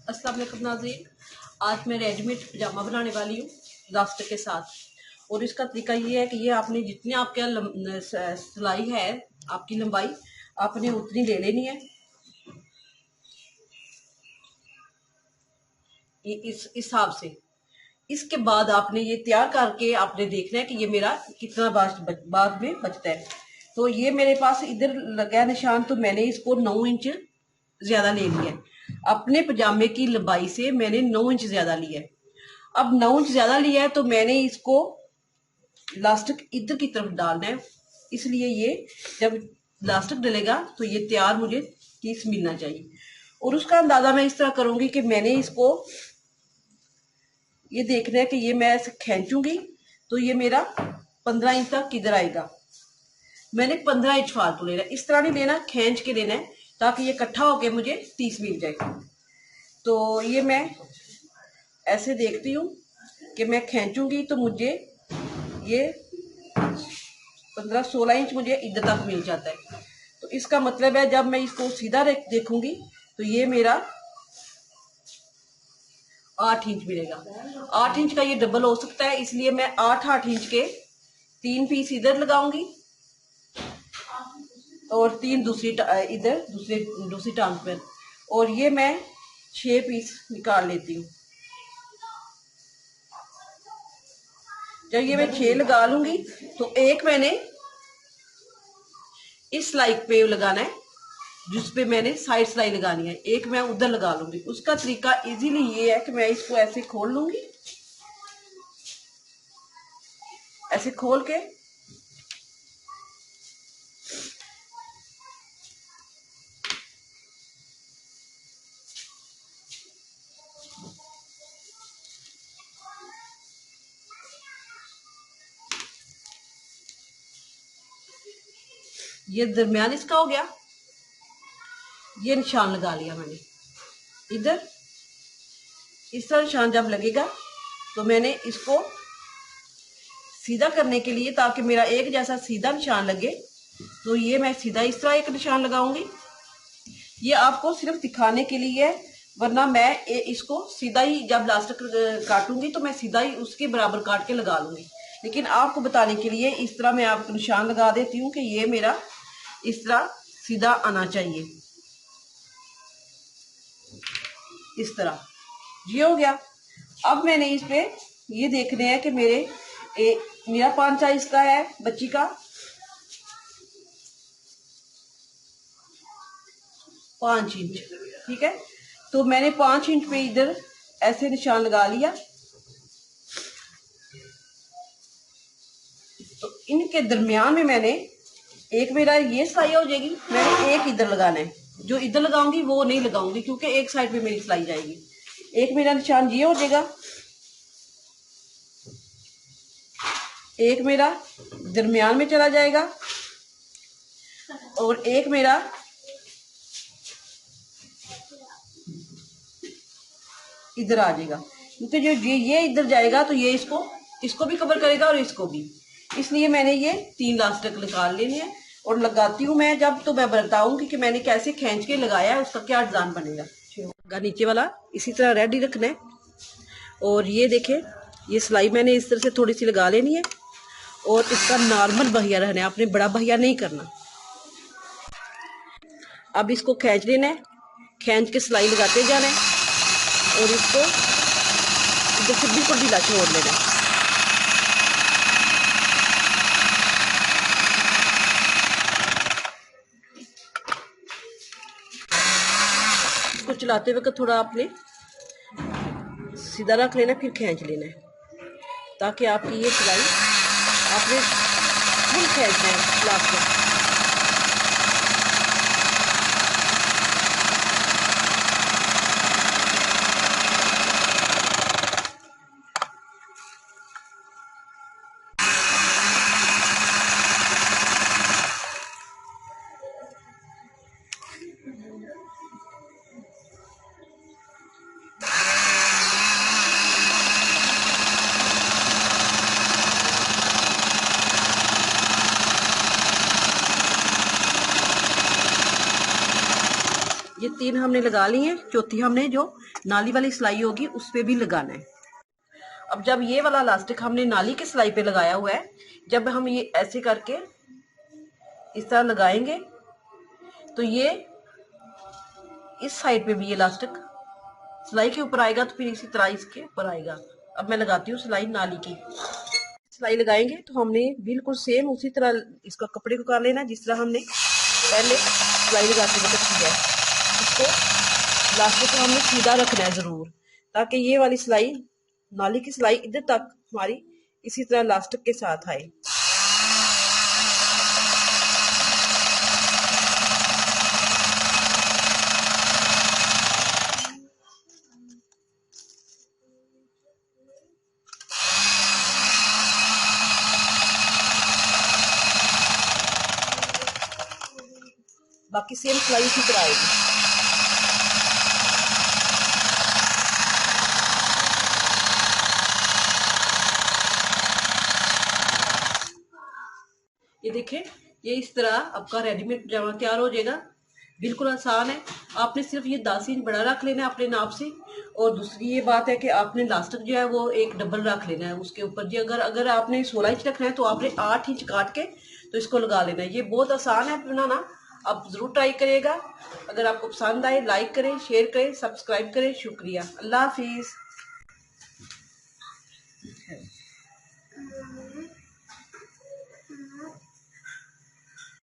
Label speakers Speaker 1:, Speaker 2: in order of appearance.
Speaker 1: अस्सलाम वालेकुम नाज़रीन, आज मैं रेडीमेड पजामा बनाने वाली हूँ इलास्टिक के साथ। और इसका तरीका ये है कि ये आपने जितनी आपके सिलाई है, आपकी लंबाई आपने उतनी ले लेनी है। इस हिसाब से इसके बाद आपने ये तैयार करके आपने देखना है कि ये मेरा कितना बाद में बचता है। तो ये मेरे पास इधर लगा है निशान, तो मैंने इसको 9 इंच ज्यादा ले लिया है। अपने पजामे की लंबाई से मैंने 9 इंच ज्यादा लिया है। अब 9 इंच ज्यादा लिया है तो मैंने इसको इलास्टिक इधर की तरफ डालना है, इसलिए ये जब इलास्टिक डलेगा तो ये तैयार मुझे 30 मिलना चाहिए। और उसका अंदाजा मैं इस तरह करूंगी कि मैंने इसको ये देखना है कि ये मैं ऐसे खींचूंगी तो ये मेरा 15 इंच तक किधर आएगा। मैंने 15 इंच फालतू लेना, इस तरह नहीं लेना, खींच के लेना है ताकि ये इकट्ठा होके मुझे 30 मिल जाए। तो ये मैं ऐसे देखती हूँ कि मैं खींचूंगी तो मुझे ये 15-16 इंच मुझे इधर तक मिल जाता है। तो इसका मतलब है जब मैं इसको सीधा देखूंगी तो ये मेरा 8 इंच मिलेगा। 8 इंच का ये डबल हो सकता है, इसलिए मैं 8-8 इंच के 3 पीस इधर लगाऊंगी और 3 दूसरी इधर दूसरी टांग पर, और ये मैं 6 पीस निकाल लेती हूँ। जब ये मैं 6 लगा लूंगी तो एक मैंने इस सिलाई पे लगाना है जिस पे मैंने साइड सिलाई लगानी है, एक मैं उधर लगा लूंगी। उसका तरीका इजीली ये है कि मैं इसको ऐसे खोल लूंगी, ऐसे खोल के ये दरमियान इसका हो गया, ये निशान लगा लिया मैंने इधर। इस तरह निशान जब लगेगा तो मैंने इसको सीधा करने के लिए, ताकि मेरा एक जैसा सीधा निशान लगे, तो ये मैं सीधा इस तरह एक निशान लगाऊंगी। ये आपको सिर्फ दिखाने के लिए है, वरना मैं इसको सीधा ही जब लास्टिक काटूंगी तो मैं सीधा ही उसके बराबर काट के लगा लूंगी। लेकिन आपको बताने के लिए इस तरह मैं आपको निशान लगा देती हूँ कि ये मेरा इस तरह सीधा आना चाहिए, इस तरह। ये हो गया। अब मैंने इस पे ये देखने हैं कि मेरा 5 साइज का है बच्ची का, 5 इंच, ठीक है। तो मैंने 5 इंच पे इधर ऐसे निशान लगा लिया। तो इनके दरमियान में मैंने एक मेरा ये सिलाई हो जाएगी, मैंने एक इधर लगाना है। जो इधर लगाऊंगी वो नहीं लगाऊंगी क्योंकि एक साइड पे मेरी सिलाई जाएगी। एक मेरा निशान ये हो जाएगा, एक मेरा दरमियान में चला जाएगा और एक मेरा इधर आ जाएगा। क्योंकि जो ये इधर जाएगा तो ये इसको भी कवर करेगा और इसको भी, इसलिए मैंने ये 3 इलास्टिक निकाल लेने हैं। और लगाती हूँ मैं जब तो मैं बताऊंगी कि मैंने कैसे खींच के लगाया है, उसका क्या डिजाइन बनेगा। नीचे वाला इसी तरह रेडी रखना है। और ये देखें, ये सिलाई मैंने इस तरह से थोड़ी सी लगा लेनी है और इसका नॉर्मल बहिया रहना है, आपने बड़ा बहिया नहीं करना। अब इसको खींच लेना है, खींच के सिलाई लगाते जाना है और इसको इधर से बिल्कुल ढीला छोड़ लेना है। इसको चलाते वक्त थोड़ा आपने सीधा रख लेना, फिर खींच लेना है ताकि आपकी ये सिलाई आपने फुल खींचना है लास्ट में। 3 हमने लगा ली हैं, चौथी हमने जो नाली वाली सिलाई होगी उस पे भी लगाना है। अब जब ये वाला इलास्टिक हमने नाली की सिलाई पे लगाया हुआ है, जब हम ये ऐसे करके इस तरह लगाएंगे तो ये इस साइड पे भी ये इलास्टिक सिलाई के ऊपर आएगा, तो फिर इसी तरह इसके ऊपर आएगा। अब मैं लगाती हूँ सिलाई नाली की। सिलाई लगाएंगे तो हमने बिल्कुल सेम उसी तरह इसका कपड़े को कर लेना जिस तरह हमने पहले सिलाई लगाते वक्त किया है। इसको इलास्टिक को हमने सीधा रखना है ज़रूर, ताकि ये वाली सिलाई नाली की सिलाई इधर तक हमारी इसी तरह इलास्टिक के साथ आए। बाकी सेम सिलाई इसी तरह आएगी। ये देखें, ये इस तरह आपका रेडीमेड पजामा तैयार हो जाएगा। बिल्कुल आसान है। आपने सिर्फ ये 10 इंच बड़ा रख लेना है अपने नाप से। और दूसरी ये बात है कि आपने इलास्टिक जो है वो एक डबल रख लेना है उसके ऊपर जी। अगर आपने 16 इंच रखना है तो आपने 8 इंच काट के तो इसको लगा लेना है। ये बहुत आसान है बनाना, आप ज़रूर ट्राई करिएगा। अगर आपको पसंद आए लाइक करें, शेयर करें, सब्सक्राइब करें। शुक्रिया। अल्लाह हाफिज़।